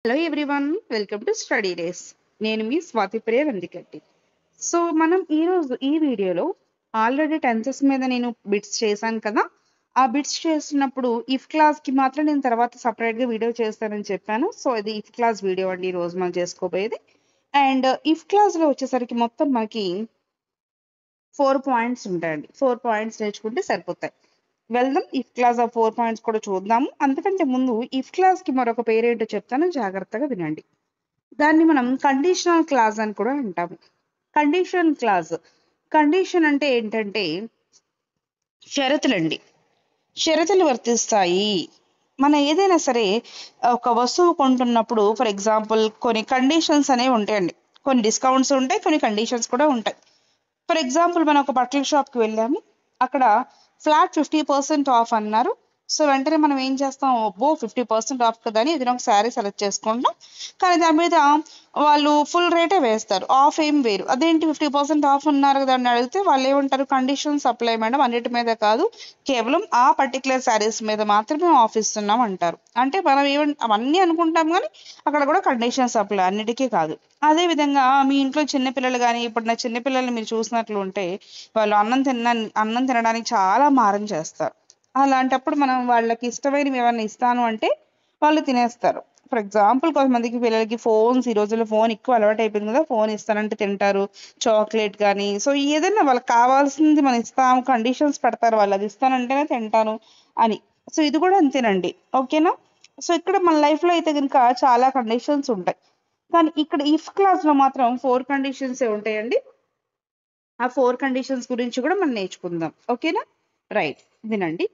Hello everyone, welcome to study days. నేను మీ Swathipriya నందికట్టి. So మనం ఈరోజు ఈ వీడియోలో ఆల్రెడీ టెన్సెస్ మీద నేను బిట్స్ చేశాను కదా. ఆ బిట్స్ చేస్తున్నప్పుడు ఇఫ్ క్లాస్కి మాత్రం నేను తర్వాత సపరేట్గా వీడియో చేస్తానని చెప్పాను. సో ఇది ఇఫ్ క్లాస్ వీడియో అండి ఈరోజు మనం చేసుకోబోయేది. అండ్ ఇఫ్ క్లాస్లో వచ్చేసరికి మొత్తం మనకి 4 పాయింట్స్ ఉంటాయండి. 4 పాయింట్స్ నేర్చుకుంటే సరిపోతాయి. వెళ్దాం, ఇఫ్ క్లాస్ ఆ 4 పాయింట్స్ కూడా చూద్దాము. అంతకంటే ముందు ఇఫ్ క్లాస్కి మరొక పేరేంటో చెప్తాను, జాగ్రత్తగా వినండి. దాన్ని మనం కండిషనల్ క్లాస్ అని కూడా అంటాము. కండిషన్ క్లాస్, కండిషన్ అంటే ఏంటంటే షరతులండి. షరతులు వర్తిస్తాయి. మనం ఏదైనా సరే ఒక వస్తువు కొంటున్నప్పుడు ఫర్ ఎగ్జాంపుల్ కొన్ని కండిషన్స్ అనేవి ఉంటాయండి. కొన్ని డిస్కౌంట్స్ ఉంటాయి, కొన్ని కండిషన్స్ కూడా ఉంటాయి. ఫర్ ఎగ్జాంపుల్ మనం ఒక బట్టల షాప్కి వెళ్ళాము, అక్కడ ఫ్లాట్ 50% ఆఫ్ అన్నారు. సో వెంటనే మనం ఏం చేస్తాం, అబ్బో 50% ఆఫ్ కదా అని ఏదైనా ఒక శారీ సెలెక్ట్ చేసుకుంటాం. కానీ దాని మీద వాళ్ళు ఫుల్ రేటే వేస్తారు, ఆఫ్ ఏం వేరు. అదేంటి 50% ఆఫ్ ఉన్నారు కదా అని అడిగితే వాళ్ళు ఏమంటారు, కండిషన్స్ అప్లై మేడం, అన్నిటి మీద కాదు, కేవలం ఆ పర్టికులర్ శారీస్ మీద మాత్రమే ఆఫ్ ఇస్తున్నాం అంటారు. అంటే మనం అవన్నీ అనుకుంటాం కానీ అక్కడ కూడా కండిషన్స్ అప్లై, అన్నిటికీ కాదు. అదే విధంగా మీ ఇంట్లో చిన్నపిల్లలు కానీ, ఇప్పుడు నా చిన్నపిల్లల్ని మీరు చూసినట్లు ఉంటే వాళ్ళు అన్నం తినడానికి చాలా మారం చేస్తారు. అలాంటప్పుడు మనం వాళ్ళకి ఇష్టమైనవి ఏమైనా ఇస్తాను అంటే వాళ్ళు తినేస్తారు. ఫర్ ఎగ్జాంపుల్ కొంతమందికి పిల్లలకి ఫోన్స్, ఈ రోజుల్లో ఫోన్ ఎక్కువ అలవాటు అయిపోయింది కదా, ఫోన్ ఇస్తానంటే తింటారు. చాక్లెట్ కానీ, సో ఏదైనా వాళ్ళకి కావాల్సింది మనం ఇస్తాము, కండిషన్స్ పెడతారు వాళ్ళు, అది ఇస్తానంటేనే తింటాను అని. సో ఇది కూడా అంతేనండి, ఓకేనా. సో ఇక్కడ మన లైఫ్లో అయితే కనుక చాలా కండిషన్స్ ఉంటాయి, కానీ ఇక్కడ ఇఫ్ క్లాస్లో మాత్రం 4 కండిషన్సే ఉంటాయండి. ఆ 4 కండిషన్స్ గురించి కూడా మనం నేర్చుకుందాం, ఓకేనా. రైట్, వినండి.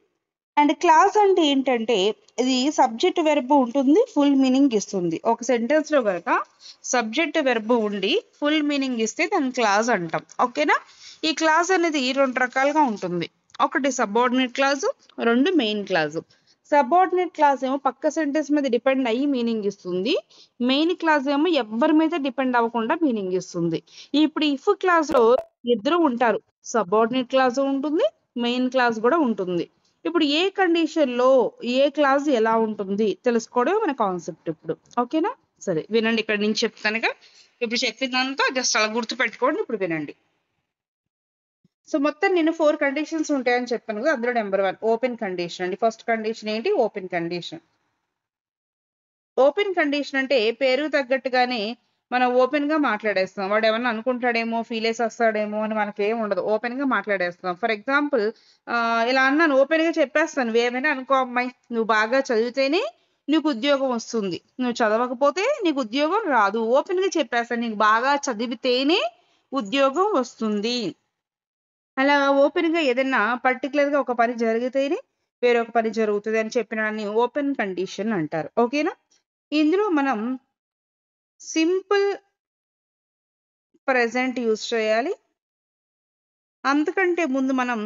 అండ్ క్లాస్ అంటే ఏంటంటే ఇది సబ్జెక్ట్ వెర్బ్ ఉంటుంది, ఫుల్ మీనింగ్ ఇస్తుంది. ఒక సెంటెన్స్ లో కనుక సబ్జెక్ట్ వెర్బ్ ఉండి ఫుల్ మీనింగ్ ఇస్తే దాన్ని క్లాస్ అంటాం, ఓకేనా. ఈ క్లాస్ అనేది 2 రకాలుగా ఉంటుంది. ఒకటి subordinate class, 2 main class. Subordinate class ఏమో పక్క సెంటెన్స్ మీద డిపెండ్ అయ్యి మీనింగ్ ఇస్తుంది. మెయిన్ క్లాస్ ఏమో ఎవరి మీద డిపెండ్ అవ్వకుండా మీనింగ్ ఇస్తుంది. ఇప్పుడు ఇఫ్ క్లాస్ లో ఇద్దరు ఉంటారు, సబార్డినేట్ క్లాస్ ఉంటుంది, మెయిన్ క్లాస్ కూడా ఉంటుంది. ఇప్పుడు ఏ కండిషన్ లో ఏ క్లాస్ ఎలా ఉంటుంది తెలుసుకోవడం మన కాన్సెప్ట్ ఇప్పుడు, ఓకేనా. సరే వినండి, ఇక్కడ నుంచి చెప్తానుగా. ఇప్పుడు చెప్పినంతా జస్ట్ అలా గుర్తు పెట్టుకోండి. ఇప్పుడు వినండి. సో మొత్తం నేను 4 కండిషన్స్ ఉంటాయని చెప్పాను కదా, అందులో నెంబర్ 1 ఓపెన్ కండిషన్ అండి. ఫస్ట్ కండిషన్ ఏంటి, ఓపెన్ కండిషన్. ఓపెన్ కండిషన్ అంటే పేరు తగ్గట్టుగానే మనం ఓపెన్ గా మాట్లాడేస్తాం. వాడు ఏమన్నా అనుకుంటాడేమో, ఫీల్ వస్తాడేమో అని మనకి ఏం ఉండదు, ఓపెన్ గా మాట్లాడేస్తాం. ఫర్ ఎగ్జాంపుల్ ఇలా అన్నాను, ఓపెన్ గా చెప్పేస్తాను, నువ్వేమైనా అనుకో అమ్మాయి, నువ్వు బాగా చదివితేనే నీకు ఉద్యోగం వస్తుంది, నువ్వు చదవకపోతే నీకు ఉద్యోగం రాదు. ఓపెన్ గా చెప్పేస్తాను, నీకు బాగా చదివితేనే ఉద్యోగం వస్తుంది. అలా ఓపెన్ గా ఏదైనా పర్టికులర్ గా ఒక పని జరిగితేనే వేరొక పని జరుగుతుంది అని చెప్పిన ఓపెన్ కండిషన్ అంటారు, ఓకేనా. ఇందులో మనం సింపుల్ ప్రెజెంట్ యూజ్ చేయాలి. అంతకంటే ముందు మనం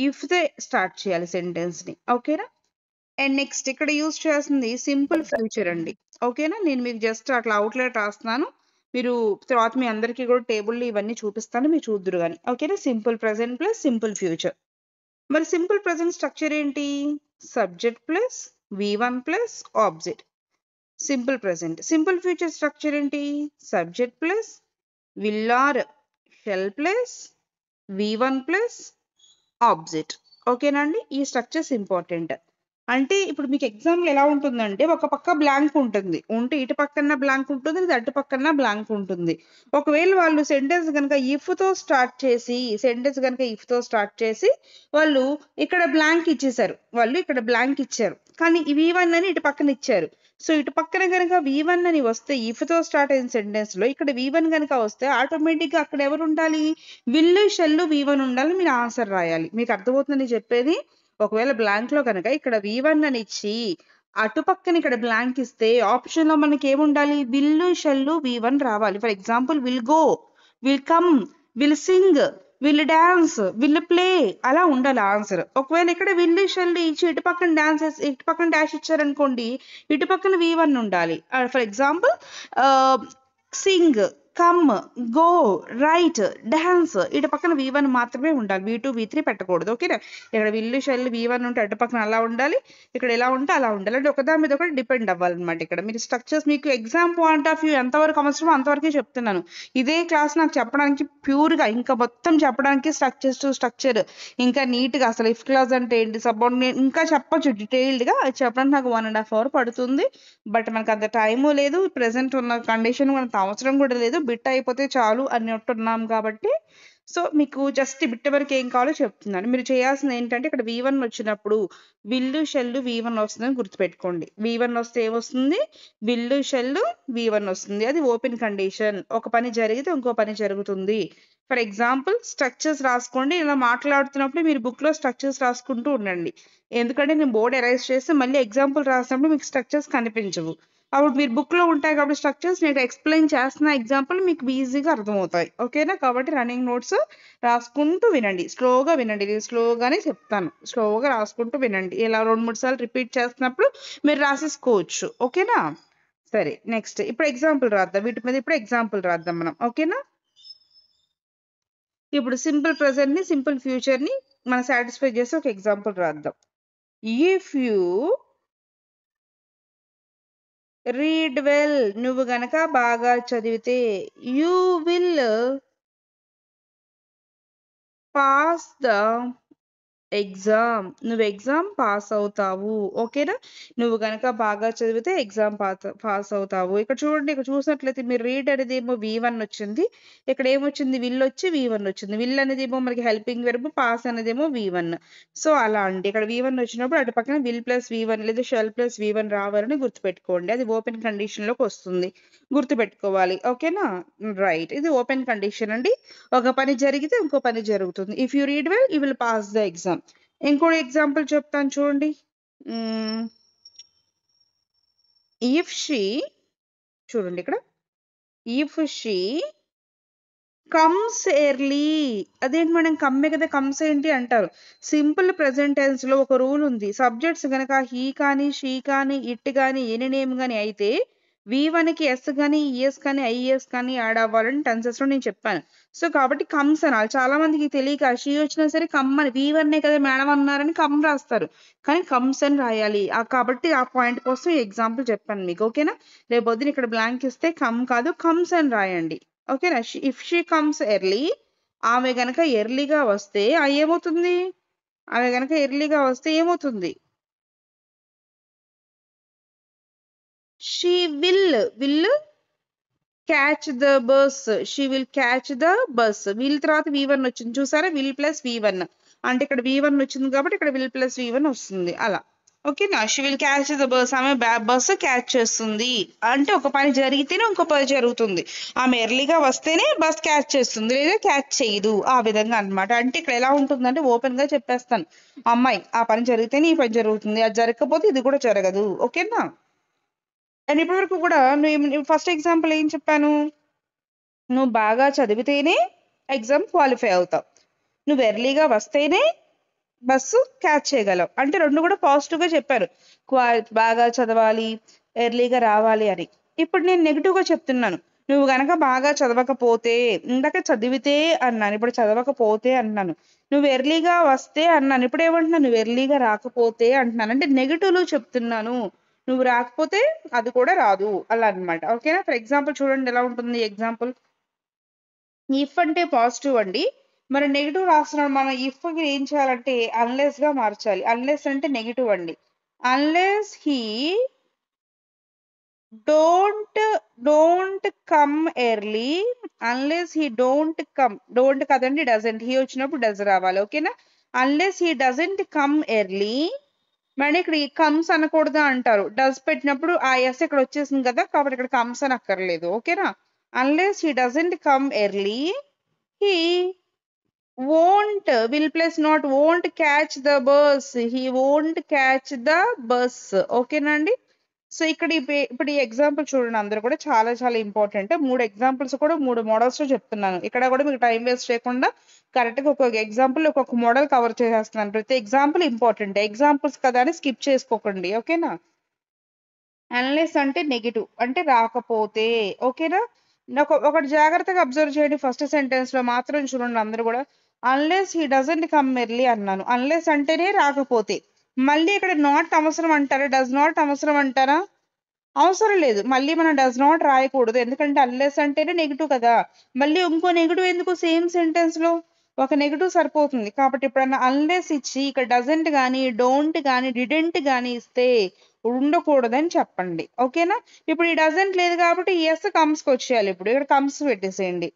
ఇఫ్ దే స్టార్ట్ చేయాలి సెంటెన్స్ ని, ఓకేనా. అండ్ నెక్స్ట్ ఇక్కడ యూజ్ చేస్తుంది సింపుల్ ఫ్యూచర్ అండి, ఓకేనా. నేను మీకు జస్ట్ అట్లా అవుట్లెట్ రాస్తున్నాను, మీరు తర్వాత మీ అందరికీ కూడా టేబుల్లో ఇవన్నీ చూపిస్తాను, మీరు చూద్దురు కానీ, ఓకేనా. Simple present plus simple future. మరి సింపుల్ ప్రెజెంట్ స్ట్రక్చర్ ఏంటి, subject plus V1 plus object. Simple present. Simple future structure ఏంటి, subject plus will or shall plus V1 plus object, ఓకేనండి. ఈ స్ట్రక్చర్స్ ఇంపార్టెంట్. అంటే ఇప్పుడు మీకు ఎగ్జాంపుల్ ఎలా ఉంటుందంటే, ఒక పక్క బ్లాంక్ ఉంటుంది, ఉంటే ఇటు పక్కన బ్లాంక్ ఉంటుంది, అటు పక్కన బ్లాంక్ ఉంటుంది. ఒకవేళ వాళ్ళు సెంటెన్స్ కనుక ఇఫ్ తో స్టార్ట్ చేసి వాళ్ళు ఇక్కడ బ్లాంక్ ఇచ్చేసారు, కానీ V1 అని ఇటు పక్కన ఇచ్చారు. సో ఇటు పక్కన కనుక V1 అని వస్తే, ఇఫ్ తో స్టార్ట్ అయిన సెంటెన్స్ లో ఇక్కడ V1 కనుక వస్తే ఆటోమేటిక్ గా అక్కడ ఎవరు ఉండాలి, విల్లు షెల్లు V1 ఉండాలి, మీరు ఆన్సర్ రాయాలి. మీకు అర్థమవుతుందని చెప్పేది. ఒకవేళ బ్లాంక్ లో కనుక ఇక్కడ V1 అని ఇచ్చి అటు పక్కన ఇక్కడ బ్లాంక్ ఇస్తే ఆప్షన్ లో మనకి ఏముండాలి, విల్లు షెల్లు V1 రావాలి. For example will go, will come, will sing, will dance, will play, అలా ఉండాలి ఆన్సర్. ఒకవేళ ఇక్కడ విల్లు షెల్లు ఇచ్చి ఇటు పక్కన డాష్ ఇచ్చారనుకోండి, ఇటు పక్కన V1 ఉండాలి. For example Singh, come, go, right, dance ఇటు పక్కన V1 మాత్రమే ఉండాలి, V2 V3 పెట్టకూడదు. ఓకేనా? ఇక్కడ విల్లు షెల్ V1 ఉంటే అటు పక్కన అలా ఉండాలి, ఇక్కడ ఎలా ఉంటే అలా ఉండాలి. అంటే ఒకదాని మీద ఒకటి డిపెండ్ అవ్వాలన్నమాట. ఇక్కడ మీరు స్ట్రక్చర్స్ మీకు ఎగ్జామ్ పాయింట్ ఆఫ్ వ్యూ ఎంతవరకు అవసరమో అంతవరకే చెప్తున్నాను. ఇదే క్లాస్ నాకు చెప్పడానికి ప్యూర్గా ఇంకా మొత్తం చెప్పడానికి స్ట్రక్చర్స్ టు స్ట్రక్చర్ ఇంకా నీట్గా అసలు ఇఫ్ క్లాస్ అంటే ఏంటి, సబార్డినేట్ ఇంకా చెప్పొచ్చు డీటెయిల్డ్గా. అది చెప్పడానికి నాకు 1.5 hour పడుతుంది. బట్ మనకు అంత టైము లేదు, ప్రెసెంట్ ఉన్న కండిషన్ మనకు అవసరం కూడా లేదు, బిట్ అయిపోతే చాలు అన్నట్టున్నాం కాబట్టి సో మీకు జస్ట్ బిట్ వరకు ఏం కావాలో చెప్తున్నాను. మీరు చేయాల్సింది ఏంటంటే ఇక్కడ V1 వచ్చినప్పుడు విల్లు షెల్ V1 వస్తుందని గుర్తుపెట్టుకోండి. V1 వస్తే ఏమొస్తుంది? విల్లు షెల్ V1 వస్తుంది. అది ఓపెన్ కండిషన్. ఒక పని జరిగితే ఇంకో పని జరుగుతుంది. ఫర్ ఎగ్జాంపుల్ స్ట్రక్చర్స్ రాసుకోండి. ఇలా మాట్లాడుతున్నప్పుడు మీరు బుక్లో స్ట్రక్చర్స్ రాసుకుంటూ ఉండండి. ఎందుకంటే నేను బోర్డ్ ఎరైజ్ చేస్తే మళ్ళీ ఎగ్జాంపుల్ రాసినప్పుడు మీకు స్ట్రక్చర్స్ కనిపించవు. అప్పుడు మీరు బుక్లో ఉంటాయి కాబట్టి స్ట్రక్చర్స్ నేను ఎక్స్ప్లెయిన్ చేస్తున్న ఎగ్జాంపుల్ మీకు ఈజీగా అర్థమవుతాయి. ఓకేనా? కాబట్టి రన్నింగ్ నోట్స్ రాసుకుంటూ వినండి, స్లోగా వినండి. నేను స్లోగానే చెప్తాను, స్లోగా రాసుకుంటూ వినండి. ఇలా 2-3 సార్లు రిపీట్ చేస్తున్నప్పుడు మీరు రాసేసుకోవచ్చు. ఓకేనా? సరే, నెక్స్ట్ ఇప్పుడు ఎగ్జాంపుల్ రాద్దాం. వీటి మీద ఇప్పుడు ఎగ్జాంపుల్ రాద్దాం మనం. ఓకేనా? ఇప్పుడు సింపుల్ ప్రెజెంట్ ని సింపుల్ ఫ్యూచర్ ని మనం సాటిస్ఫై చేసి ఒక ఎగ్జాంపుల్ రాద్దాం. ఇఫ్ యూ రీడ్ వెల్, నువ్వు గనక బాగా చదివితే, you will pass the exam, నువ్వు ఎగ్జామ్ పాస్ అవుతావు. ఓకేనా? నువ్వు గనక బాగా చదివితే ఎగ్జామ్ పాస్ అవుతావు. ఇక్కడ చూడండి, ఇక్కడ చూసినట్లయితే మీరు రీడ్ అనేది ఏమో V1 వచ్చింది, ఇక్కడ ఏమొచ్చింది? విల్ వచ్చి V1 వచ్చింది. విల్ అనేది ఏమో మనకి హెల్పింగ్ వెర్బ్, పాస్ అనేది ఏమో V1. సో అలా అండి, ఇక్కడ V1 వచ్చినప్పుడు అటు పక్కన విల్ ప్లస్ V1 లేదా షెల్ ప్లస్ V1 రావాలని గుర్తుపెట్టుకోండి. అది ఓపెన్ కండిషన్ లోకి వస్తుంది, గుర్తుపెట్టుకోవాలి. ఓకేనా? రైట్, ఇది ఓపెన్ కండిషన్ అండి. ఒక పని జరిగితే ఇంకో పని జరుగుతుంది. If you read well you will pass the exam. ఇంకో ఎగ్జాంపుల్ చెప్తాను చూడండి. ఇఫ్ షీ, చూడండి ఇక్కడ, ఇఫ్ షీ కమ్స్ ఎర్లీ, అదేంటి మేడం కమ్మే కదా, కమ్స్ ఏంటి అంటారు. సింపుల్ ప్రెజెంట్ టెన్స్ లో ఒక రూల్ ఉంది. సబ్జెక్ట్స్ కనుక హీ కానీ, షీ కానీ, ఇట్ కానీ, ఎనీ నేమ్ కానీ అయితే V1 కి ఎస్ కానీ, ఈఎస్ కానీ, ఐఎస్ కానీ యాడ్ అవ్వాలని టెన్సెస్ లో నేను చెప్పాను. సో కాబట్టి కమ్స్ అనాలి. చాలా మందికి తెలియక షీ వచ్చినా సరే కమ్ అని, V1 కదా మేడం అన్నారని కమ్ రాస్తారు, కానీ కమ్స్ అని రాయాలి. కాబట్టి ఆ పాయింట్ కోసం ఎగ్జాంపుల్ చెప్పాను మీకు. ఓకేనా? రేపు పొద్దున ఇక్కడ బ్లాంక్ ఇస్తే కమ్ కాదు కమ్స్ అని రాయండి. ఓకేనా? ఇఫ్ షీ కమ్స్ ఎర్లీ, ఆమె గనక ఎర్లీగా వస్తే ఏమవుతుంది? ఆమె గనక ఎర్లీగా వస్తే ఏమవుతుంది? She will catch the bus, she will catch the bus. Will తర్వాత V1 వచ్చింది చూసారా, విల్ ప్లస్ V1 అంటే ఇక్కడ V1 వచ్చింది కాబట్టి ఇక్కడ విల్ ప్లస్ V1 వస్తుంది. అలా ఓకేనా? She will catch the bus, ఆమె బస్సు క్యాచ్ చేస్తుంది. అంటే ఒక పని జరిగితేనే ఇంకో పని జరుగుతుంది. ఆమె ఎర్లీగా వస్తేనే బస్ క్యాచ్ చేస్తుంది, లేదా క్యాచ్ చేయదు. ఆ విధంగా అన్నమాట. అంటే ఇక్కడ ఎలా ఉంటుందంటే ఓపెన్ గా చెప్పేస్తాను, అమ్మాయి ఆ పని జరిగితేనే ఈ పని జరుగుతుంది, అది జరగకపోతే ఇది కూడా జరగదు. ఓకేనా? అండ్ ఇప్పటి వరకు కూడా నువ్వు ఫస్ట్ ఎగ్జాంపుల్ ఏం చెప్పాను? నువ్వు బాగా చదివితేనే ఎగ్జామ్ క్వాలిఫై అవుతావు, నువ్వు ఎర్లీగా వస్తేనే బస్సు క్యాచ్ చేయగలవు. అంటే రెండు కూడా పాజిటివ్ గా చెప్పారు, బాగా చదవాలి, ఎర్లీగా రావాలి అని. ఇప్పుడు నేను నెగిటివ్ గా చెప్తున్నాను, నువ్వు గనక బాగా చదవకపోతే, ఇందాక చదివితే అన్నాను, ఇప్పుడు చదవకపోతే అన్నాను. నువ్వు ఎర్లీగా వస్తే అన్నాను, ఇప్పుడు ఏమంటున్నాను? నువ్వు ఎర్లీగా రాకపోతే అంటున్నాను. అంటే నెగిటివ్ లో చెప్తున్నాను, నువ్వు రాకపోతే అది కూడా రాదు, అలా అన్నమాట. ఓకేనా? ఫర్ ఎగ్జాంపుల్ చూడండి ఎలా ఉంటుంది ఎగ్జాంపుల్. ఇఫ్ అంటే పాజిటివ్ అండి, మరి నెగిటివ్ రాస్తున్నాడు. మనం ఇఫ్ ఏం చేయాలంటే అన్లెస్ గా మార్చాలి. అన్లెస్ అంటే నెగిటివ్ అండి. Unless he don't come early, unless he don't come, don't కదండి డజంట్, హీ వచ్చినప్పుడు డజ్ రావాలి. ఓకేనా? Unless he doesn't come early, మరి ఇక్కడ ఈ కమ్స్ అనకూడదా అంటారు, డస్ పెట్టినప్పుడు ఆ ఎస్ ఇక్కడ వచ్చేసింది కదా, కాబట్టి ఇక్కడ కమ్స్ అని అక్కర్లేదు. ఓకేనా? Unless he doesn't come early, he won't, will plus not, won't catch the bus, he won't catch the bus. ఓకేనండి? సో ఇక్కడ ఇప్పుడు ఈ ఎగ్జాంపుల్ చూడండి, అందరూ కూడా చాలా చాలా ఇంపార్టెంట్. 3 ఎగ్జాంపుల్స్ కూడా 3 మోడల్స్ లో చెప్తున్నాను. ఇక్కడ కూడా మీకు టైం వేస్ట్ చేయకుండా కరెక్ట్ గా ఒక్కొక్క ఎగ్జాంపుల్ ఒక్కొక్క మోడల్ కవర్ చేసేస్తున్నాను. ప్రతి ఎగ్జాంపుల్ ఇంపార్టెంట్, ఎగ్జాంపుల్స్ కదా అని స్కిప్ చేసుకోకండి. ఓకేనా? అన్లెస్ అంటే నెగిటివ్, అంటే రాకపోతే. ఓకేనా? ఒకటి జాగ్రత్తగా అబ్జర్వ్ చేయండి. ఫస్ట్ సెంటెన్స్ లో మాత్రం చూడండి అందరూ కూడా. Unless he doesn't come early అన్నాను. అన్లెస్ అంటేనే రాకపోతే. మళ్ళీ ఇక్కడ నాట్ అవసరం అంటారా, డస్ నాట్ అవసరం అంటారా? అవసరం లేదు. మళ్ళీ మనం డస్ నాట్ రాయకూడదు. ఎందుకంటే అన్లెస్ అంటేనే నెగిటివ్ కదా. మళ్ళీ ఇంకో నెగిటివ్ ఎందుకు సేమ్ సెంటెన్స్ లో? ఒక నెగిటివ్ సరిపోతుంది. కాబట్టి ఎప్పుడన్నా అన్లెస్ ఇచ్చి ఇక్కడ డజంట్ గానీ డోంట్ గానీ డిడెంట్ గానీ ఇస్తే ఉండకూడదని చెప్పండి. ఓకేనా? ఇప్పుడు ఈ డజంట్ లేదు కాబట్టి ఎస్ కమ్స్ కి వచ్చేయాలి. ఇప్పుడు ఇక్కడ కమ్స్ పెట్టేసేయండి.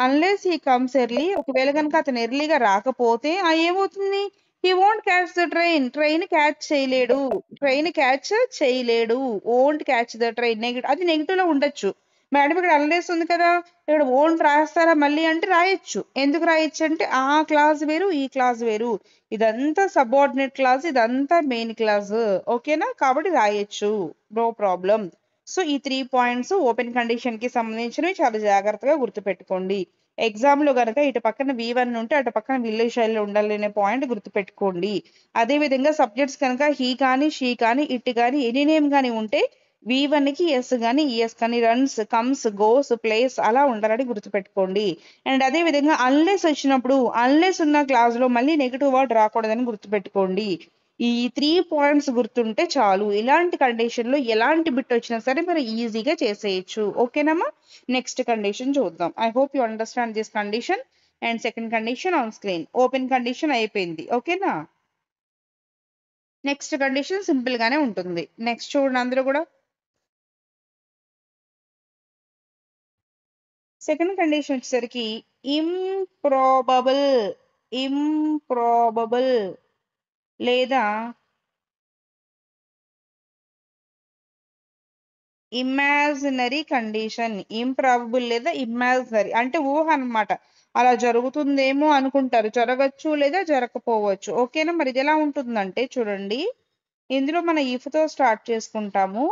అన్లెస్ హీ కమ్స్ ఎర్లీ, ఒకవేళ కనుక అతను ఎర్లీగా రాకపోతే ఏమవుతుంది? He won't catch the train, train catch చేయలేడు, ట్రైన్ క్యాచ్ చేయలేడు. Won't catch the train negative, అది నెగిటివ్ లో ఉండొచ్చు. మేడం ఇక్కడ అన్లెస్ ఉంది కదా, ఇక్కడ ఓంట్ రాస్తారా మళ్ళీ అంటే రాయొచ్చు. ఎందుకు రాయొచ్చు అంటే ఆ క్లాజ్ వేరు ఈ క్లాజ్ వేరు, ఇదంతా సబార్డినేట్ క్లాజ్, ఇదంతా మెయిన్ క్లాజ్. ఓకేనా? కాబట్టి రాయొచ్చు, నో ప్రాబ్లం. సో ఈ 3 పాయింట్స్ ఓపెన్ కండిషన్ కి సంబంధించినవి చాలా జాగ్రత్తగా గుర్తుపెట్టుకోండి. ఎగ్జామ్ లో గనక ఇటు పక్కన V1 ఉంటే అటు పక్కన విల్ శైలిలో ఉండాలి అనే పాయింట్ గుర్తుపెట్టుకోండి. అదే విధంగా సబ్జెక్ట్స్ కనుక హీ కానీ షీ కానీ ఇట్ కానీ ఎనీ నేమ్ కానీ ఉంటే V1 కి ఎస్ కానీ ఈఎస్ కానీ రన్స్ కమ్స్ గోస్ ప్లేస్ అలా ఉండాలని గుర్తుపెట్టుకోండి. అండ్ అదే విధంగా అన్లెస్ వచ్చినప్పుడు అన్లెస్ ఉన్న క్లాస్ లో మళ్ళీ నెగిటివ్ వర్డ్ రాకూడదని గుర్తుపెట్టుకోండి. ఈ 3 పాయింట్స్ గుర్తుంటే చాలు. ఇలాంటి కండిషన్ లో ఎలాంటి బిట్ వచ్చినా సరే మనం ఈజీగా చేసేయచ్చు. ఓకేనమ్మా? నెక్స్ట్ కండిషన్ చూద్దాం. I hope you understand this condition. And second condition on screen. Open condition అయిపోయింది. ఓకేనా? నెక్స్ట్ కండిషన్ సింపుల్ గానే ఉంటుంది. నెక్స్ట్ చూడండి అందరూ కూడా. సెకండ్ కండిషన్ వచ్చేసరికి ఇంప్రాబబుల్, ఇంప్రాబబుల్ లేదా ఇమాజినరీ కండిషన్. ఇంప్రాబబుల్ లేదా ఇమాజినరీ అంటే ఊహ అన్నమాట. అలా జరుగుతుందేమో అనుకుంటారు, జరగచ్చు లేదా జరగకపోవచ్చు. ఓకేనా? మరి ఇది ఎలా ఉంటుందంటే చూడండి, ఇందులో మన ఇఫ్ తో స్టార్ట్ చేసుకుంటాము.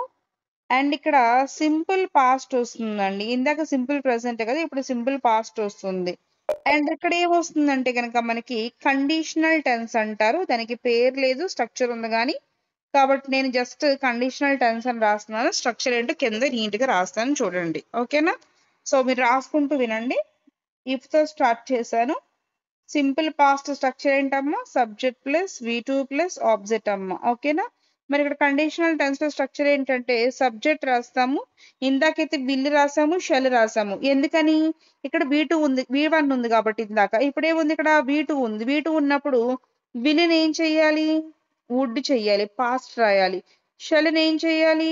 అండ్ ఇక్కడ సింపుల్ పాస్ట్ వస్తుందండి. ఇందాక సింపుల్ ప్రెసెంట్ కదా, ఇప్పుడు సింపుల్ పాస్ట్ వస్తుంది. అండ్ ఇక్కడ ఏమొస్తుందంటే కనుక మనకి కండిషనల్ టెన్స్ అంటారు. దానికి పేరు లేదు, స్ట్రక్చర్ ఉంది కానీ. కాబట్టి నేను జస్ట్ కండిషనల్ టెన్స్ అని రాస్తున్నాను. స్ట్రక్చర్ ఏంటో కింద నీట్ గా రాస్తాను చూడండి. ఓకేనా? సో మీరు రాసుకుంటూ వినండి. ఇఫ్ తో స్టార్ట్ చేశాను. సింపుల్ పాస్ట్ స్ట్రక్చర్ ఏంటమ్మా? Subject plus V2 plus object అమ్మా. ఓకేనా? మరి ఇక్కడ కండిషనల్ టెన్స్ లో స్ట్రక్చర్ ఏంటంటే సబ్జెక్ట్ రాస్తాము, ఇందాకైతే విల్ రాసాము, షెల్ రాసాము. ఎందుకని? ఇక్కడ V2 ఉంది, V1 ఉంది కాబట్టి ఇందాక. ఇప్పుడేముంది? ఇక్కడ V2 ఉంది. V2 ఉన్నప్పుడు విల్ ఏం చెయ్యాలి? వుడ్ చెయ్యాలి, పాస్ట్ రాయాలి. షెల్ ఏం చెయ్యాలి?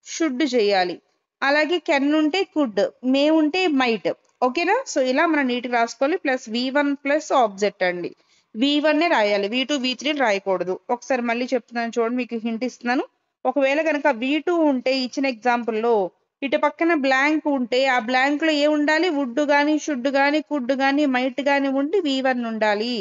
షుడ్ చెయ్యాలి. అలాగే కెన్ ఉంటే కుడ్, మే ఉంటే మైట్. ఓకేనా? సో ఇలా మనం నీట్ గా రాసుకోవాలి. ప్లస్ V1 ప్లస్ ఆబ్జెక్ట్ అండి. V1 రాయాలి, V2 V3 రాయకూడదు. ఒకసారి మళ్ళీ చెప్తున్నాను చూడండి, మీకు హింట్ ఇస్తున్నాను. ఒకవేళ కనుక V2 ఉంటే ఇచ్చిన ఎగ్జాంపుల్ లో ఇటు పక్కన బ్లాంక్ ఉంటే ఆ బ్లాంక్ లో ఏ ఉండాలి? వుడ్ గాని షుడ్ గాని కుడ్ గాని మైట్ గాని ఉండి V1 ఉండాలి.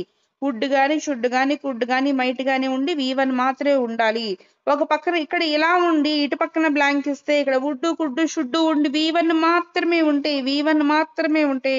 వుడ్ గాని షుడ్ గాని కుడ్ గాని మైట్ గాని ఉండి V1 మాత్రమే ఉండాలి. ఒక పక్కన ఇక్కడ ఇలా ఉండి ఇటు పక్కన బ్లాంక్ ఇస్తే ఇక్కడ వుడ్ కుడ్ షుడ్ ఉండి V1 మాత్రమే ఉంటే, V1 మాత్రమే ఉంటే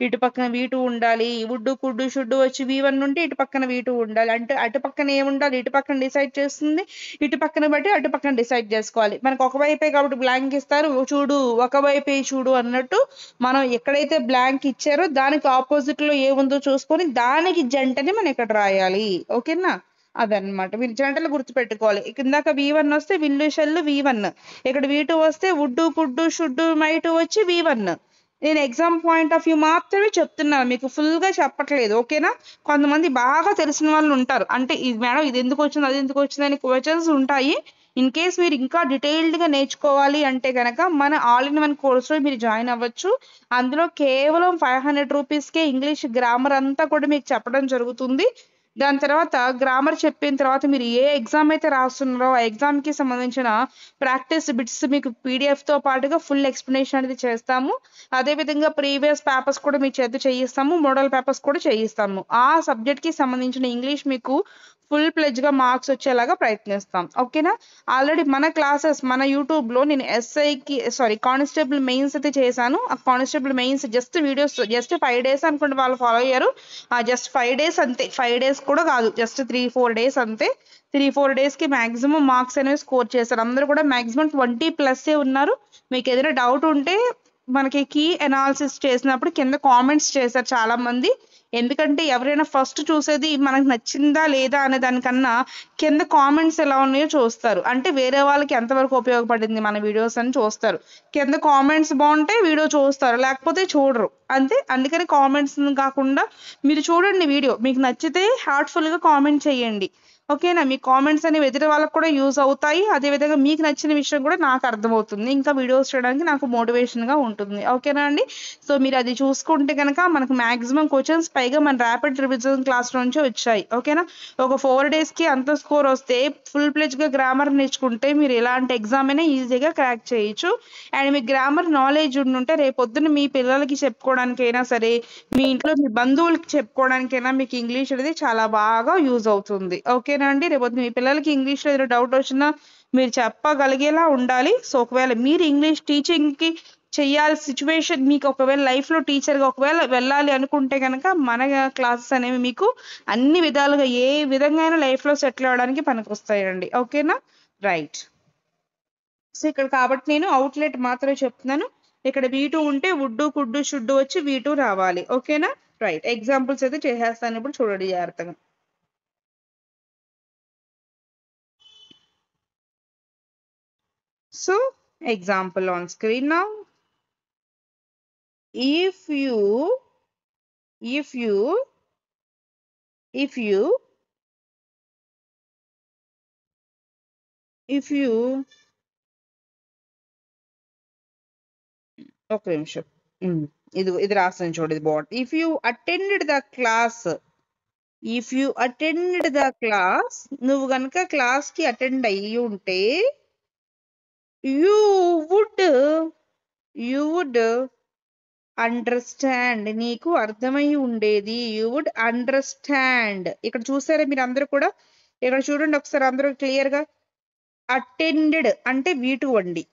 ఇటు పక్కన V2 ఉండాలి. వుడ్ కుడ్ షుడ్ వచ్చి V1 ఉంటే ఇటు పక్కన V2 ఉండాలి. అంటే అటు పక్కన ఏముండాలి? ఇటు పక్కన డిసైడ్ చేస్తుంది, ఇటు పక్కన బట్టి అటు పక్కన డిసైడ్ చేసుకోవాలి. మనకు ఒకవైపే కాబట్టి బ్లాంక్ ఇస్తారు, చూడు ఒకవైపే చూడు అన్నట్టు మనం ఎక్కడైతే బ్లాంక్ ఇచ్చారో దానికి ఆపోజిట్ లో ఏముందో చూసుకొని దానికి జంటని మనం ఇక్కడ రాయాలి. ఓకేనా? అదనమాట. మీరు జంటలు గుర్తుపెట్టుకోవాలి. ఇందాక V1 వస్తే విల్లు షెల్ V1, ఇక్కడ V2 వస్తే వుడ్డు కుడ్డు షుడ్డు మైట్ వచ్చి V1. నేను ఎగ్జామ్ పాయింట్ ఆఫ్ వ్యూ మాత్రమే చెప్తున్నాను, మీకు ఫుల్ గా చెప్పట్లేదు. ఓకేనా? కొంతమంది బాగా తెలిసిన వాళ్ళు ఉంటారు, అంటే ఇది మేడం ఇది ఎందుకు వచ్చింది అది ఎందుకు వచ్చింది అని క్వశ్చన్స్ ఉంటాయి. ఇన్ కేస్ మీరు ఇంకా డీటెయిల్డ్ గా నేర్చుకోవాలి అంటే కనుక మన ఆల్ ఇన్ వన్ కోర్స్ లో మీరు జాయిన్ అవ్వచ్చు. అందులో కేవలం 500 రూపీస్కే ఇంగ్లీష్ గ్రామర్ అంతా కూడా మీకు చెప్పడం జరుగుతుంది. దాని తర్వాత గ్రామర్ చెప్పిన తర్వాత మీరు ఏ ఎగ్జామ్ అయితే రాస్తున్నారో ఆ ఎగ్జామ్ కి సంబంధించిన ప్రాక్టీస్ బిట్స్ మీకు PDF తో పాటుగా ఫుల్ ఎక్స్ప్లెనేషన్ అనేది చేస్తాము. అదే విధంగా ప్రీవియస్ పేపర్స్ కూడా మీ చేత చేయిస్తాము, మోడల్ పేపర్స్ కూడా చేయిస్తాము. ఆ సబ్జెక్ట్ కి సంబంధించిన ఇంగ్లీష్ మీకు ఫుల్ ప్లెజ్ గా మార్క్స్ వచ్చేలాగా ప్రయత్నిస్తాం. ఓకేనా? ఆల్రెడీ మన క్లాసెస్ మన యూట్యూబ్ లో నేను కానిస్టేబుల్ మెయిన్స్ అయితే చేశాను. ఆ constable mains just videos just 5 days అనుకుంటే వాళ్ళు ఫాలో అయ్యారు. జస్ట్ 5 days అంతే, 5 days కూడా కాదు, జస్ట్ 3-4 days అంతే. 3-4 days కి మాక్సిమం మార్క్స్ అనేవి స్కోర్ చేశారు. అందరూ కూడా మాక్సిమం 20+ ఉన్నారు. మీకు ఏదైనా డౌట్ ఉంటే మనకి కీ అనాలిసిస్ చేసినప్పుడు కింద కామెంట్స్ చేశారు చాలా మంది. ఎందుకంటే ఎవరైనా ఫస్ట్ చూసేది మనకు నచ్చిందా లేదా అనే దానికన్నా కింద కామెంట్స్ ఎలా ఉన్నాయో చూస్తారు. అంటే వేరే వాళ్ళకి ఎంతవరకు ఉపయోగపడింది మన వీడియోస్ అని చూస్తారు. కింద కామెంట్స్ బాగుంటే వీడియో చూస్తారు, లేకపోతే చూడరు అంతే. అందుకని కామెంట్స్ కాకుండా మీరు చూడండి వీడియో, మీకు నచ్చితే హార్ట్ఫుల్గా కామెంట్ చేయండి. ఓకేనా? మీ కామెంట్స్ అనేవి ఎదుటి వాళ్ళకి కూడా యూజ్ అవుతాయి. అదేవిధంగా మీకు నచ్చిన విషయం కూడా నాకు అర్థమవుతుంది, ఇంకా వీడియోస్ చేయడానికి నాకు మోటివేషన్గా ఉంటుంది. ఓకేనా అండి? సో మీరు అది చూసుకుంటే కనుక మనకు మ్యాక్సిమం క్వశ్చన్స్ పైగా మన ర్యాపిడ్ రివిజన్ క్లాస్ నుంచి వచ్చాయి. ఓకేనా? ఒక 4 డేస్కి అంత స్కోర్ వస్తే ఫుల్ ప్లెజ్గా గ్రామర్ నేర్చుకుంటే మీరు ఎలాంటి ఎగ్జామ్ అయినా ఈజీగా క్రాక్ చేయొచ్చు. అండ్ మీకు గ్రామర్ నాలెడ్జ్ ఉంటే రేపొద్దున మీ పిల్లలకి చెప్పుకోవడానికైనా సరే, మీ ఇంట్లో మీ బంధువులకి చెప్పుకోవడానికైనా మీకు ఇంగ్లీష్ అనేది చాలా బాగా యూజ్ అవుతుంది. ఓకేనా అండి? రేపొద్దున మీ పిల్లలకి ఇంగ్లీష్లో ఏదైనా డౌట్ వచ్చినా మీరు చెప్పగలిగేలా ఉండాలి. సో ఒకవేళ మీరు ఇంగ్లీష్ టీచింగ్కి చెయ్యాలి సిచ్యువేషన్, మీకు ఒకవేళ లైఫ్లో టీచర్గా ఒకవేళ వెళ్ళాలి అనుకుంటే కనుక మన క్లాసెస్ అనేవి మీకు అన్ని విధాలుగా ఏ విధంగా అయినా లైఫ్లో సెటిల్ అవ్వడానికి పనికొస్తాయండి. ఓకేనా? రైట్. సో ఇక్కడ కాబట్టి నేను అవుట్లెట్ మాత్రమే చెప్తున్నాను. ఇక్కడ V2 ఉంటే వుడ్డు కుడ్డు షుడ్డు వచ్చి V2 రావాలి. ఓకేనా? రైట్. ఎగ్జాంపుల్స్ అయితే చేసేస్తాను ఇప్పుడు, చూడండి జాగ్రత్తగా. So example on screen now. If you ఒక నిమిషం, ఇది రాస్తాను చూడు, ఇది బాగుంది. If you attended the class, నువ్వు గనుక క్లాస్ కి అటెండ్ అయ్యి ఉంటే you would అండర్స్టాండ్, నీకు అర్థమై ఉండేది. You would understand. ఇక్కడ చూసారా మీరు అందరూ కూడా? ఇక్కడ చూడండి ఒకసారి అందరూ క్లియర్గా. అటెండెడ్ అంటే V2 అండి.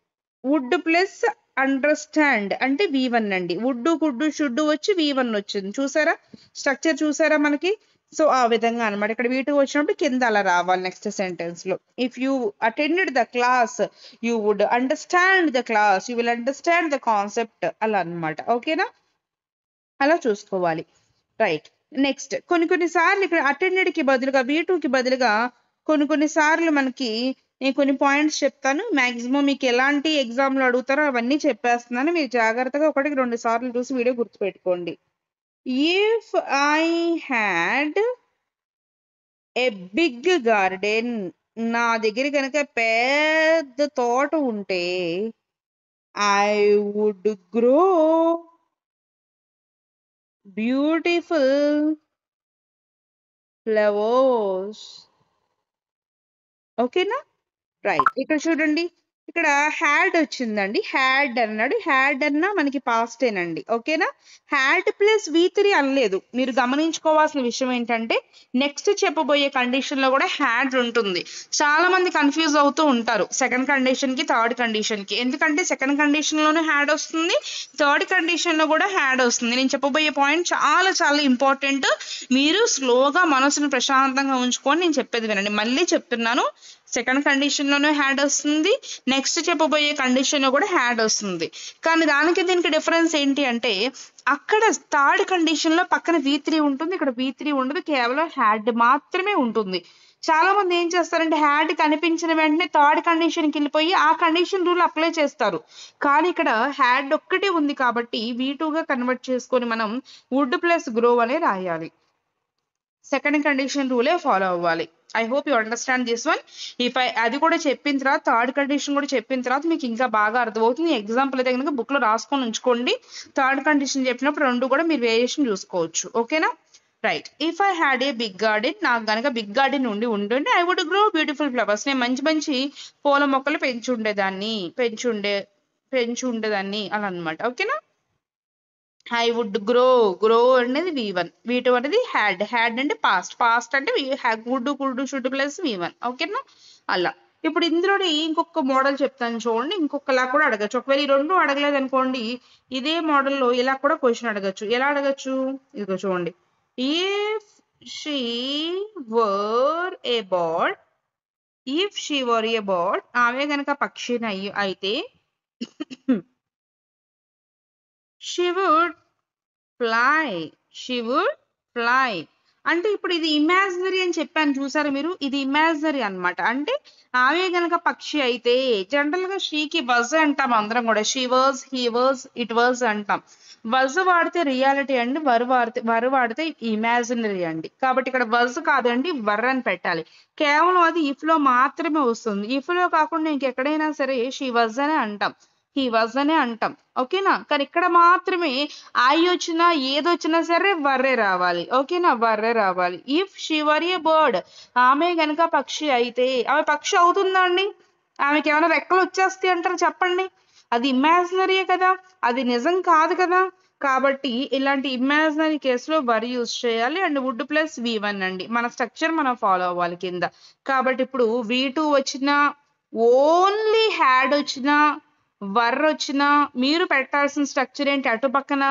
వుడ్ ప్లస్ అండర్స్టాండ్ అంటే V1 అండి. వుడ్ కుడ్డు షుడ్డు వచ్చి V1 వచ్చింది. చూసారా స్ట్రక్చర్? చూసారా మనకి? సో ఆ విధంగా అనమాట. ఇక్కడ V2 వచ్చినప్పుడు కింద అలా రావాలి నెక్స్ట్ సెంటెన్స్ లో. If you attended the class you would understand the class, you will understand the concept, అలా అనమాట. ఓకేనా? అలా చూసుకోవాలి. రైట్. నెక్స్ట్ కొన్ని సార్లు ఇక్కడ అటెండెడ్ కి బదులుగా V2 కి బదులుగా కొన్ని సార్లు మనకి నేను కొన్ని పాయింట్స్ చెప్తాను. మాక్సిమం మీకు ఎలాంటి ఎగ్జామ్లు అడుగుతారో అవన్నీ చెప్పేస్తున్నాను. మీరు జాగ్రత్తగా 1-2 సార్లు చూసి వీడియో గుర్తుపెట్టుకోండి. If I had a big garden, నా దగ్గర కనుక పెద్ద తోట ఉంటే I would grow beautiful flowers. ఓకేనా? రైట్. ఇక్కడ చూడండి, ఇక్కడ హ్యాడ్ వచ్చిందండి. హ్యాడ్ అన్నాడు. హ్యాడ్ అన్నా మనకి పాస్టేనండి. ఓకేనా? హ్యాడ్ ప్లస్ V3 అనలేదు. మీరు గమనించుకోవాల్సిన విషయం ఏంటంటే నెక్స్ట్ చెప్పబోయే కండిషన్ లో కూడా హ్యాడ్ ఉంటుంది. చాలా మంది కన్ఫ్యూజ్ అవుతూ ఉంటారు సెకండ్ కండిషన్ కి థర్డ్ కండిషన్ కి. ఎందుకంటే సెకండ్ కండిషన్ లోనే హ్యాడ్ వస్తుంది, థర్డ్ కండిషన్ లో కూడా హ్యాడ్ వస్తుంది. నేను చెప్పబోయే పాయింట్ చాలా చాలా ఇంపార్టెంట్. మీరు స్లోగా మనసును ప్రశాంతంగా ఉంచుకొని నేను చెప్పేది వినండి. మళ్ళీ చెప్తున్నాను, సెకండ్ కండిషన్ లోనే హ్యాడ్ వస్తుంది, నెక్స్ట్ చెప్పబోయే కండిషన్ లో కూడా హ్యాడ్ వస్తుంది. కానీ దానికి దీనికి డిఫరెన్స్ ఏంటి అంటే అక్కడ థర్డ్ కండిషన్ లో పక్కన V3 ఉంటుంది, ఇక్కడ V3 ఉండదు, కేవలం హ్యాడ్ మాత్రమే ఉంటుంది. చాలా మంది ఏం చేస్తారంటే హ్యాడ్ కనిపించిన వెంటనే థర్డ్ కండిషన్కి వెళ్ళిపోయి ఆ కండిషన్ రూల్ అప్లై చేస్తారు. కానీ ఇక్కడ హ్యాడ్ ఒక్కటే ఉంది కాబట్టి V2గా కన్వర్ట్ చేసుకొని మనం వుడ్ ప్లస్ గ్రో అనే రాయాలి. సెకండ్ కండిషన్ రూలే ఫాలో అవ్వాలి. I hope you understand this one. అది కూడా చెప్పిన తర్వాత థర్డ్ కండిషన్ కూడా చెప్పిన తర్వాత మీకు ఇంకా బాగా అర్థమవుతుంది. ఎగ్జాంపుల్ అయితే కనుక బుక్ లో రాసుకొని ఉంచుకోండి. థర్డ్ కండిషన్ చెప్పినప్పుడు రెండు కూడా మీరు వేరియేషన్ చూసుకోవచ్చు. ఓకేనా? Right. If I had a big garden, నాకు కనుక బిగ్ గార్డెన్ ఉంటుంటే I would grow beautiful flowers, నేను మంచి మంచి పూల మొక్కలు పెంచి ఉండేదాన్ని అలా అనమాట. ఓకేనా? ఐ వుడ్ గ్రో అనేది V1, V2 అనేది హ్యాడ్ అంటే పాస్ట్ అంటే వుడ్ షుడ్ ప్లస్ V1. ఓకేనా? అలా. ఇప్పుడు ఇందులోనే ఇంకొక మోడల్ చెప్తాను చూడండి. ఇంకొకలా కూడా అడగచ్చు. ఒకవేళ ఈ రెండు అడగలేదు అనుకోండి, ఇదే మోడల్లో ఇలా కూడా క్వశ్చన్ అడగచ్చు. ఎలా అడగచ్చు? ఇదిగో చూడండి. If she were a bird, ఆమె గనక పక్షిని అయితే she would fly, she would fly. అంటే ఇప్పుడు ఇది ఇమాజినరీ అని చెప్పాను చూసారా మీరు, ఇది ఇమాజినరీ అన్నమాట. అంటే ఆమె గనక పక్షి అయితే జనరల్ గా షీకి వజ్ అంటాం అందరం కూడా, she was, he was, it was అంటాం. వజ్ వాడితే రియాలిటీ అండి, వరు వాడితే ఇమాజినరీ అండి. కాబట్టి ఇక్కడ వజ్ కాదండి, వర్ అని పెట్టాలి. కేవలం అది ఇఫ్ లో మాత్రమే వస్తుంది. ఇఫ్ లో కాకుండా ఇంకెక్కడైనా సరే షీ వజ్ అనే అంటాం, హీ వాజ్ అనే అంటాం. ఓకేనా? కానీ ఇక్కడ మాత్రమే ఐ వచ్చినా ఏదొచ్చినా సరే వర్రే రావాలి. ఓకేనా? వర్రే రావాలి. If she were a bird, ఆమె గనక పక్షి అయితే, ఆమె పక్షి అవుతుందా అండి? ఆమెకి ఏమైనా రెక్కలు వచ్చేస్తాయి అంటారు చెప్పండి? అది ఇమాజినరీయే కదా, అది నిజం కాదు కదా. కాబట్టి ఇలాంటి ఇమాజినరీ కేసులో వర్ యూజ్ చేయాలి. అండ్ వుడ్ ప్లస్ V1 అండి. మన స్ట్రక్చర్ మనం ఫాలో అవ్వాలి కింద. కాబట్టి ఇప్పుడు V2 వచ్చినా, ఓన్లీ హ్యాడ్ వచ్చినా, వర్ వచ్చినా మీరు పెట్టాల్సిన స్ట్రక్చర్ ఏంటి? అటు పక్కన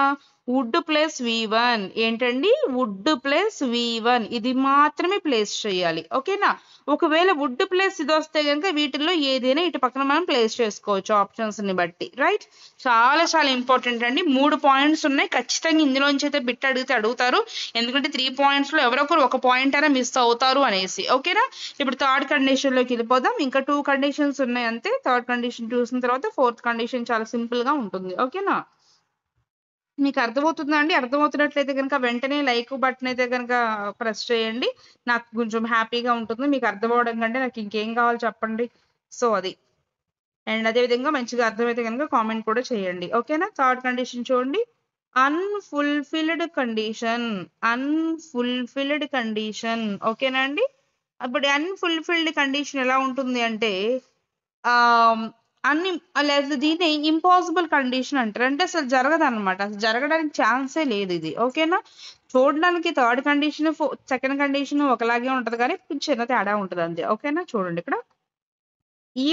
వుడ్ ప్లస్ V1. ఏంటండి? Would plus V1. ఇది మాత్రమే ప్లేస్ చేయాలి. ఓకేనా? ఒకవేళ వుడ్ ప్లస్ ఇది వస్తే కనుక వీటిల్లో ఏదైనా ఇటు పక్కన మనం ప్లేస్ చేసుకోవచ్చు ఆప్షన్స్ ని బట్టి. రైట్? చాలా చాలా ఇంపార్టెంట్ అండి. 3 పాయింట్స్ ఉన్నాయి. ఖచ్చితంగా ఇందులోంచి అయితే బిట్ అడిగితే అడుగుతారు. ఎందుకంటే 3 పాయింట్స్ లో ఎవరొకరు ఒక పాయింట్ అయినా మిస్ అవుతారు అనేసి. ఓకేనా? ఇప్పుడు థర్డ్ కండిషన్ లోకి వెళ్ళిపోదాం. ఇంకా 2 కండిషన్స్ ఉన్నాయి అంతే. థర్డ్ కండిషన్ చూసిన తర్వాత ఫోర్త్ కండిషన్ చాలా సింపుల్ గా ఉంటుంది. ఓకేనా? మీకు అర్థమవుతుందా అండి? అర్థమవుతున్నట్లయితే కనుక వెంటనే లైక్ బటన్ అయితే కనుక ప్రెస్ చేయండి. నాకు కొంచెం హ్యాపీగా ఉంటుంది. మీకు అర్థం అవడం కంటే నాకు ఇంకేం కావాలి చెప్పండి. సో అది. అండ్ అదే విధంగా మంచిగా అర్థమైతే కనుక కామెంట్ కూడా చేయండి. ఓకేనా? థర్డ్ కండిషన్ చూడండి. Unfulfilled condition, unfulfilled condition. ఓకేనా అండి? అప్పుడు అన్ఫుల్ఫిల్డ్ కండిషన్ ఎలా ఉంటుంది అంటే అన్ని లేదు, దీన్ని ఇంపాసిబుల్ కండిషన్ అంటారు. అంటే అసలు జరగదు అనమాట, అసలు జరగడానికి ఛాన్సే లేదు ఇది. ఓకేనా? చూడడానికి థర్డ్ కండిషన్ సెకండ్ కండిషన్ ఒకలాగే ఉంటది, కానీ కొంచెం చిన్న తేడా ఉంటుంది అంతే. ఓకేనా? చూడండి ఇక్కడ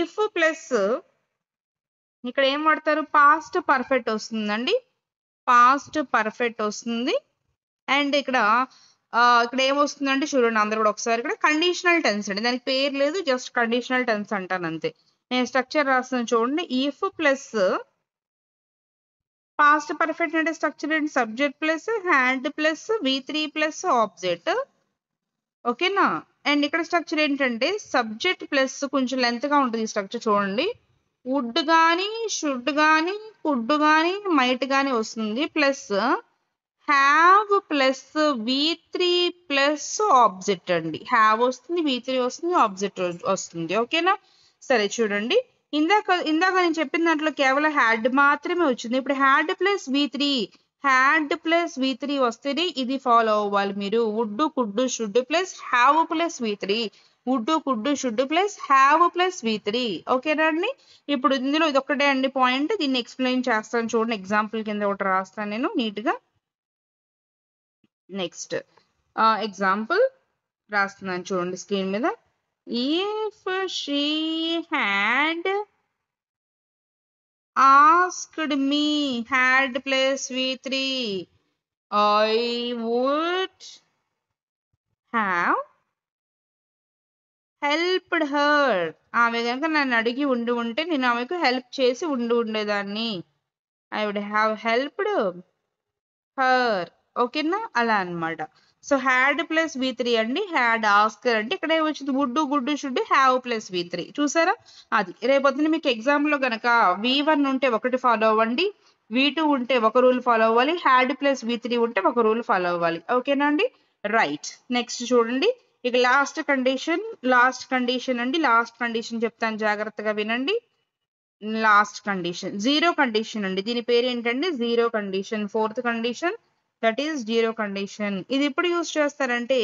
ఇఫ్ ప్లస్ ఇక్కడ ఏం వాడతారు? పాస్ట్ పర్ఫెక్ట్ వస్తుందండి, పాస్ట్ పర్ఫెక్ట్ వస్తుంది. అండ్ ఇక్కడ ఇక్కడ ఏమొస్తుందంటే చూడండి అందరు కూడా ఒకసారి, ఇక్కడ కండిషనల్ టెన్స్ అండి, దానికి పేరు లేదు, జస్ట్ కండిషనల్ టెన్స్ అంటాను అంతే. నేను స్ట్రక్చర్ రాస్తాను చూడండి. ఇఫ్ ప్లస్ పాస్ట్ పర్ఫెక్ట్ అంటే స్ట్రక్చర్ ఏంటి? Subject plus had plus V3 plus object. ఓకేనా? అండ్ ఇక్కడ స్ట్రక్చర్ ఏంటంటే సబ్జెక్ట్ ప్లస్ కొంచెం లెంత్ గా ఉంటుంది ఈ స్ట్రక్చర్ చూడండి. వుడ్ కానీ, షుడ్ కానీ, కుడ్ కానీ, మైట్ కానీ వస్తుంది. Plus have plus V3 plus object అండి. హ్యావ్ వస్తుంది, V3 వస్తుంది, ఆబ్జెక్ట్ వస్తుంది. ఓకేనా? సరే చూడండి, ఇందాక నేను చెప్పిన దాంట్లో కేవలం హ్యాడ్ మాత్రమే వచ్చింది. ఇప్పుడు had plus V3, had plus V3 వస్తేనే ఇది ఫాలో అవ్వాలి మీరు. Would, could, should plus have plus V3, would, could, should plus have plus V3. ఓకేనా అండి? ఇప్పుడు ఇందులో ఇది ఒక్కటే అండి పాయింట్, దీన్ని ఎక్స్ప్లెయిన్ చేస్తాను చూడండి. ఎగ్జాంపుల్ కింద ఒకటి రాస్తాను నేను నీట్ గా. నెక్స్ట్ ఎగ్జాంపుల్ రాస్తున్నాను చూడండి స్క్రీన్ మీద. If she had asked me, had plus V3, I would have helped her. ఆమె కనుక నన్ను అడిగి ఉంటే నేను ఆమెకు హెల్ప్ చేసి ఉండేదాన్ని. I would have helped her. ఓకేనా? అలా అన్నమాట. సో హ్యాడ్ ప్లస్ V3 అండి, హ్యాడ్ ఆస్కర్ అంటే ఇక్కడ ఏమొచ్చింది? Would, could, should, have plus V3. చూసారా? అది రేపొద్దున మీకు ఎగ్జామ్ లో గనక V1 ఉంటే ఒకటి ఫాలో అవ్వండి, V2 ఉంటే ఒక రూల్ ఫాలో అవ్వాలి, హ్యాడ్ ప్లస్ V3 ఉంటే ఒక రూల్ ఫాలో అవ్వాలి. ఓకేనా అండి? రైట్. నెక్స్ట్ చూడండి, ఇక లాస్ట్ కండిషన్ అండి. లాస్ట్ కండిషన్ చెప్తాను, జాగ్రత్తగా వినండి. లాస్ట్ కండిషన్ జీరో కండిషన్ అండి. దీని పేరు ఏంటండి? Zero condition. Fourth condition, that is zero condition. ఇది ఎప్పుడు యూజ్ చేస్తారంటే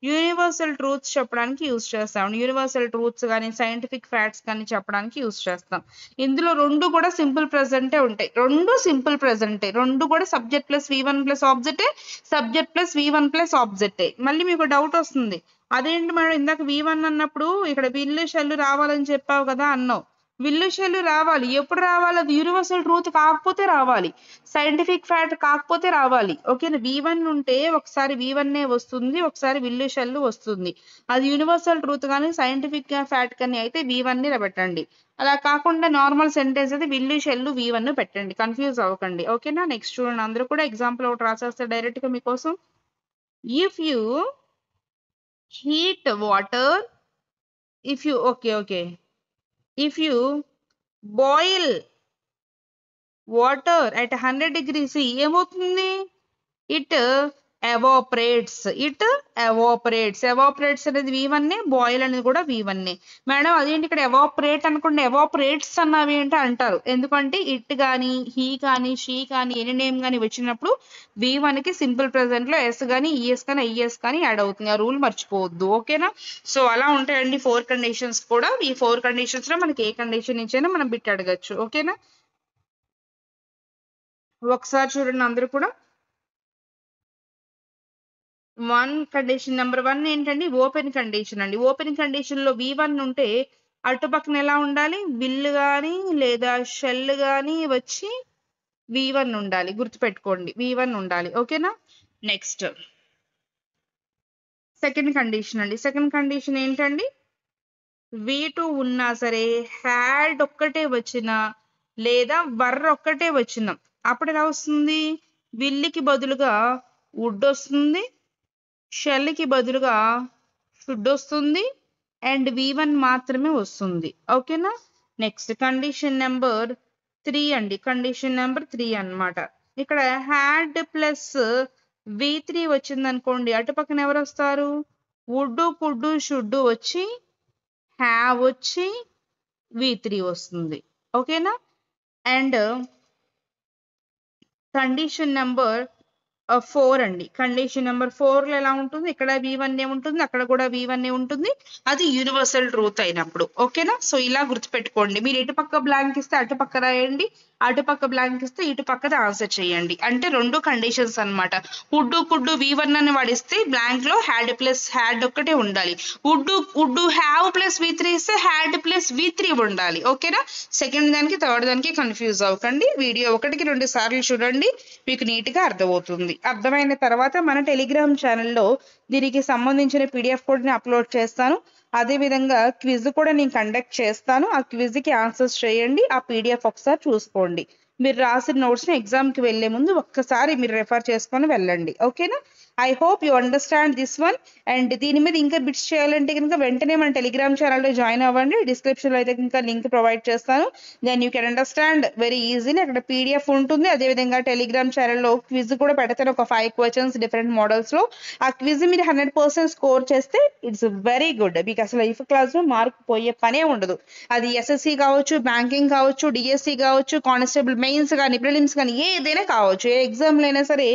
యూనివర్సల్ ట్రూత్స్ చెప్పడానికి యూజ్ చేస్తాం. యూనివర్సల్ ట్రూత్స్ కానీ సైంటిఫిక్ ఫ్యాక్ట్స్ కానీ చెప్పడానికి యూజ్ చేస్తాం. ఇందులో రెండు కూడా సింపుల్ ప్రెజెంటే ఉంటాయి, రెండు సింపుల్ ప్రెజెంటే, రెండు కూడా సబ్జెక్ట్ ప్లస్ V1 ప్లస్ ఆబ్జెక్టే, సబ్జెక్ట్ ప్లస్ V1 ప్లస్ ఆబ్జెక్టే. మళ్ళీ మీకు డౌట్ వస్తుంది, అదేంటి మేడం ఇందాక V1 అన్నప్పుడు ఇక్కడ విల్లు షెల్లు రావాలని చెప్పావు కదా అన్నావు, విల్లు షెల్ రావాలి. ఎప్పుడు రావాలి? అది యూనివర్సల్ ట్రూత్ కాకపోతే రావాలి, సైంటిఫిక్ ఫ్యాక్ట్ కాకపోతే రావాలి. ఓకేనా? V1 ఉంటే ఒకసారి V1 వస్తుంది, ఒకసారి విల్లు షెల్ వస్తుంది. అది యూనివర్సల్ ట్రూత్ కానీ సైంటిఫిక్ ఫ్యాక్ట్ కానీ అయితే V1 పెట్టండి. అలా కాకుండా నార్మల్ సెంటెన్స్ అయితే విల్లు షెల్ V1 పెట్టండి. కన్ఫ్యూజ్ అవ్వకండి. ఓకేనా? నెక్స్ట్ చూడండి, అందరూ కూడా ఎగ్జాంపుల్ ఒకటి రాసేస్తే డైరెక్ట్ గా మీకోసం. If you heat water, if you boil water at 100 degrees C, ఏమవుతుంది? It evaporates. ఎవాపరేట్స్ అనేది V1, బాయిల్ అనేది కూడా V1. మేడం అదేంటి ఇక్కడ ఎవాపరేట్ అనుకుంటే ఎవాపరేట్స్ అన్నవి ఏంటి అంటారు. ఎందుకంటే ఇట్ కానీ, హీ కానీ, షీ కానీ, ఎనీ నేమ్ కానీ వచ్చినప్పుడు V1కి సింపుల్ ప్రెసెంట్ లో ఎస్ కానీ, ఈఎస్ కానీ, ఐఎస్ కానీ యాడ్ అవుతుంది. ఆ రూల్ మర్చిపోవద్దు. ఓకేనా? సో అలా ఉంటాయండి 4 కండిషన్స్ కూడా. ఈ 4 కండిషన్స్ లో మనకి ఏ కండిషన్ ఇచ్చైనా మనం బిట్ అడగచ్చు. ఓకేనా? ఒకసారి చూడండి అందరూ కూడా. కండిషన్ నెంబర్ 1 ఏంటండి? ఓపెన్ కండిషన్ అండి. ఓపెన్ కండిషన్ లో V1 ఉంటే అటుపక్కన ఎలా ఉండాలి? విల్ కానీ లేదా షెల్ కానీ వచ్చి V1 ఉండాలి. గుర్తుపెట్టుకోండి, V1 ఉండాలి. ఓకేనా? నెక్స్ట్ సెకండ్ కండిషన్ అండి. సెకండ్ కండిషన్ ఏంటండి? V2 ఉన్నా సరే హ్యాడ్ ఒక్కటే వచ్చినా లేదా వర్ ఒక్కటే వచ్చినా అప్పుడు ఎలా వస్తుంది? విల్లికి బదులుగా వుడ్ వస్తుంది, షెల్కి బదులుగా షుడ్ వస్తుంది, అండ్ V1 మాత్రమే వస్తుంది. ఓకేనా? నెక్స్ట్ కండిషన్ నెంబర్ 3 అండి. కండిషన్ నెంబర్ 3 అన్నమాట. ఇక్కడ హ్యాడ్ ప్లస్ V3 వచ్చింది అనుకోండి, అటు పక్కన ఎవరు వస్తారు? వుడ్, కుడ్, షుడ్ వచ్చి హ్యావ్ వచ్చి V3 వస్తుంది. ఓకేనా? అండ్ కండిషన్ నెంబర్ 4 అండి. కండిషన్ నెంబర్ 4 లో ఎలా ఉంటుంది? ఇక్కడ V1 ఉంటుంది, అక్కడ కూడా V1 ఉంటుంది. అది యూనివర్సల్ ట్రూత్ అయినప్పుడు. ఓకేనా? సో ఇలా గుర్తుపెట్టుకోండి. మీరు ఇటు పక్క బ్లాంక్ ఇస్తే అటు పక్క రాయండి, అటు పక్క బ్లాంక్ ఇస్తే ఇటు పక్కన ఆన్సర్ చేయండి. అంటే 2 కండిషన్స్ అన్నమాట. వుడ్, కుడ్, V1 అని వాడిస్తే బ్లాంక్ లో హ్యాడ్ ప్లస్ హ్యాడ్ ఒక్కటే ఉండాలి. వుడ్ హ్యావ్ ప్లస్ V3 ఇస్తే హ్యాడ్ ప్లస్ V3 ఉండాలి. ఓకేనా? సెకండ్ దానికి థర్డ్ దానికి కన్ఫ్యూజ్ అవ్వకండి. వీడియో 1కి 2 సార్లు చూడండి, మీకు నీట్ గా అర్థమవుతుంది. అర్థమైన తర్వాత మన టెలిగ్రామ్ ఛానల్లో దీనికి సంబంధించిన PDF కోడ్ని అప్లోడ్ చేస్తాను. అదే విధంగా క్విజ్ కూడా నేను కండక్ట్ చేస్తాను. ఆ క్విజ్ కి ఆన్సర్స్ చేయండి, ఆ PDF ఒకసారి చూసుకోండి. మీరు రాసిన నోట్స్ ని ఎగ్జామ్ కి వెళ్లే ముందు ఒక్కసారి మీరు రెఫర్ చేసుకొని వెళ్ళండి. ఓకేనా? I hope you understand this one. And దీని మీద ఇంకా బిట్స్ చేయాలంటే కనుక వెంటనే మన టెలిగ్రామ్ ఛానల్లో జాయిన్ అవ్వండి. డిస్క్రిప్షన్ లో అయితే ఇంకా లింక్ ప్రొవైడ్ చేస్తాను. Then you can understand very easily. అక్కడ PDF ఉంటుంది. అదేవిధంగా టెలిగ్రామ్ ఛానల్లో క్విజ్ కూడా పెడతాను, ఒక 5 క్వశ్చన్స్ డిఫరెంట్ మోడల్స్ లో. ఆ క్విజ్ మీరు 100% స్కోర్ చేస్తే ఇట్స్ వెరీ గుడ్. మీకు అసలు లైఫ్ క్లాస్ లో మార్క్ పోయే పనే ఉండదు. అది SSC కావచ్చు, బ్యాంకింగ్ కావచ్చు, DSC కావచ్చు, కానిస్టేబుల్ మెయిన్స్ కానీ, ప్రిలిమ్స్ కానీ, ఏదైనా కావచ్చు, ఏ ఎగ్జామ్ అయినా సరే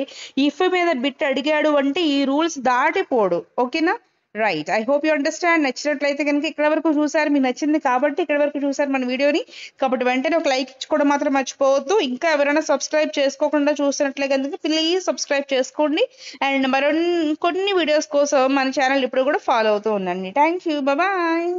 ఇఫ్ మీద బిట్ అడిగాడు అంటే ఈ రూల్స్ దాటిపోడు. ఓకేనా? Right. I hope you understand. నచ్చినట్లయితే కనుక ఇక్కడ వరకు చూసారు, మీకు నచ్చింది కాబట్టి ఇక్కడ వరకు చూసారు మన వీడియోని, కాబట్టి వెంటనే ఒక లైక్ ఇచ్చుకోవడం మాత్రం మర్చిపోవద్దు. ఇంకా ఎవరైనా సబ్స్క్రైబ్ చేసుకోకుండా చూసినట్లే కనుక ప్లీజ్ సబ్స్క్రైబ్ చేసుకోండి. అండ్ కొన్ని వీడియోస్ కోసం మన ఛానల్ ఇప్పుడు కూడా ఫాలో అవుతూ ఉండండి. Thank you. బాయ్.